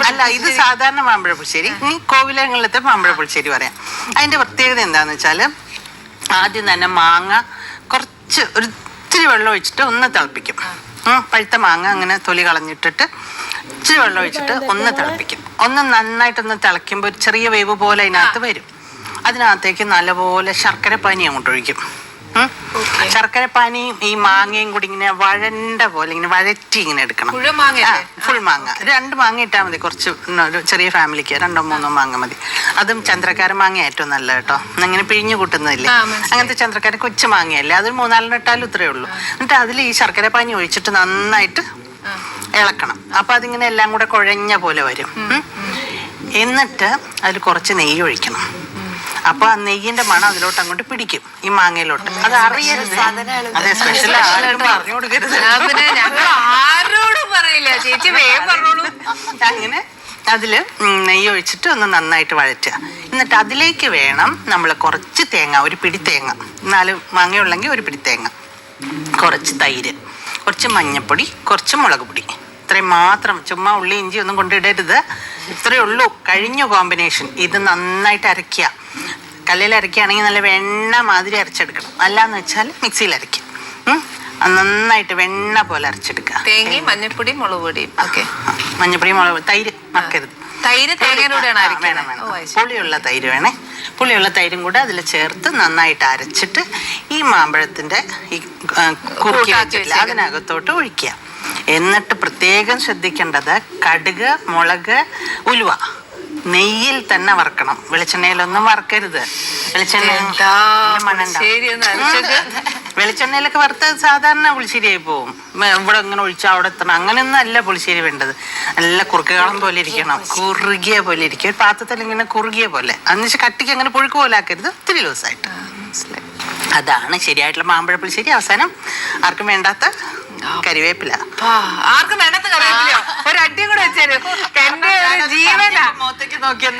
അല്ല, ഇത് സാധാരണ മാമ്പഴ പുളിശ്ശേരി. ഇനി കോവിലങ്ങളിലത്തെ മാമ്പഴ പുളിശ്ശേരി പറയാം. അതിന്റെ പ്രത്യേകത എന്താന്ന് വെച്ചാല്, ആദ്യം തന്നെ മാങ്ങ കുറച്ച് ഒരു ഇച്ചിരി വെള്ളം ഒഴിച്ചിട്ട് ഒന്ന് തിളപ്പിക്കും. പഴുത്ത മാങ്ങ അങ്ങനെ തൊലി കളഞ്ഞിട്ടിട്ട് ഇച്ചിരി വെള്ളം ഒഴിച്ചിട്ട് ഒന്ന് തിളപ്പിക്കും. ഒന്ന് നന്നായിട്ടൊന്ന് തിളയ്ക്കുമ്പോൾ ഒരു ചെറിയ വേവ് പോലെ അതിനകത്ത് വരും. അതിനകത്തേക്ക് നല്ലപോലെ ശർക്കര പാനി അങ്ങോട്ട് ഒഴിക്കും. ശർക്കര പാനിയും ഈ മാങ്ങയും കൂടി ഇങ്ങനെ വഴണ്ട പോലെ ഇങ്ങനെ വഴറ്റി ഇങ്ങനെ എടുക്കണം. ഫുൾ മാങ്ങ 2 മാങ്ങ ഇട്ടാൽ മതി. കുറച്ച് ഒരു ചെറിയ ഫാമിലിക്ക് 2-3 മാങ്ങ മതി. അതും ചന്ദ്രക്കാര മാങ്ങ ഏറ്റവും നല്ല കേട്ടോ. അങ്ങനെ പിഴിഞ്ഞു കൂട്ടുന്നതില്ലേ, അങ്ങനത്തെ ചന്ദ്രക്കാര കൊച്ചു മാങ്ങയല്ലേ, അതൊരു 3-4 ഇട്ടാലും ഇത്രയേ ഉള്ളൂ. എന്നിട്ട് അതിൽ ഈ ശർക്കര പാനി ഒഴിച്ചിട്ട് നന്നായിട്ട് ഇളക്കണം. അപ്പൊ അതിങ്ങനെ എല്ലാം കൂടെ കുഴഞ്ഞ പോലെ വരും. എന്നിട്ട് അതിൽ കുറച്ച് നെയ്യ് ഒഴിക്കണം. അപ്പൊ ആ നെയ്യിന്റെ മണം അതിലോട്ട് അങ്ങോട്ട് പിടിക്കും, ഈ മാങ്ങയിലോട്ട്. അത് അറിയരുത്, അതെ, സ്പെഷ്യൽ പറഞ്ഞു കൊടുക്കരുത്. അങ്ങനെ അതില് നെയ്യ് ഒഴിച്ചിട്ട് ഒന്ന് നന്നായിട്ട് വഴറ്റുക. എന്നിട്ട് അതിലേക്ക് വേണം നമ്മൾ കുറച്ച് തേങ്ങ, ഒരു പിടി തേങ്ങ, 4 മാങ്ങയുള്ളെങ്കിൽ ഒരു പിടി തേങ്ങ, കുറച്ച് തൈര്, കുറച്ച് മഞ്ഞപ്പൊടി, കുറച്ച് മുളക് പൊടി, ഇത്രയും മാത്രം. ചുമ്മാ ഉള്ളി ഇഞ്ചി ഒന്നും കൊണ്ടിടരുത്. ഇത്രയേ ഉള്ളൂ, കഴിഞ്ഞ കോമ്പിനേഷൻ. ഇത് നന്നായിട്ട് അരയ്ക്കുക. കല്ലിൽ അരയ്ക്കുകയാണെങ്കിൽ നല്ല വെണ്ണ മാതിരി അരച്ചെടുക്കണം. അല്ലാന്ന് വെച്ചാൽ മിക്സിയിൽ അരയ്ക്കും. നന്നായിട്ട് വെണ്ണ പോലെ അരച്ചെടുക്കുക. തേങ്ങയും മഞ്ഞപ്പൊടിയും മുളക് പൊടിയും. മഞ്ഞപ്പൊടി, മുളക്, തൈര് മറക്കരുത്. വേണം. പുളിയുള്ള തൈര് വേണേ. പുളിയുള്ള തൈരും കൂടെ അതിൽ ചേർത്ത് നന്നായിട്ട് അരച്ചിട്ട് ഈ മാമ്പഴത്തിന്റെ ഈ കുറുക്കി വെച്ചിട്ടില്ല അതിനകത്തോട്ട് ഒഴിക്കുക. എന്നിട്ട് പ്രത്യേകം ശ്രദ്ധിക്കേണ്ടത്, കടുക്, മുളക്, ഉലുവ നെയ്യിൽ തന്നെ വറക്കണം. വെളിച്ചെണ്ണയിലൊന്നും വറക്കരുത്. വെളിച്ചെണ്ണയിലൊക്കെ വറുത്ത് സാധാരണ പുളിശ്ശേരിയായി പോവും. ഇവിടെ ഇങ്ങനെ ഒഴിച്ചാൽ അവിടെ എത്തണം. അങ്ങനെയൊന്നും അല്ല പുളിശ്ശേരി വേണ്ടത്. നല്ല കുറുക്കുകാളം പോലെ ഇരിക്കണം, കുറുകിയ പോലെ ഇരിക്കും. ഒരു പാത്രത്തിൽ ഇങ്ങനെ കുറുകിയ പോലെ, അതിന് കട്ടിക്ക് അങ്ങനെ പുഴുക്ക് പോലെ ആക്കരുത്, ഒത്തിരി ലൂസായിട്ട്. അതാണ് ശരിയായിട്ടുള്ള മാമ്പഴ പുളിശ്ശേരി. അവസാനം ആർക്കും വേണ്ടാത്ത കരിവേപ്പില. ആർക്കും വേണ്ടാത്ത കരിവേപ്പില ഒരു അടിയും കൂടെ വെച്ചേരും. എന്റെ ജീവനാ. മുഖത്തേക്ക് നോക്കിയെന്ന്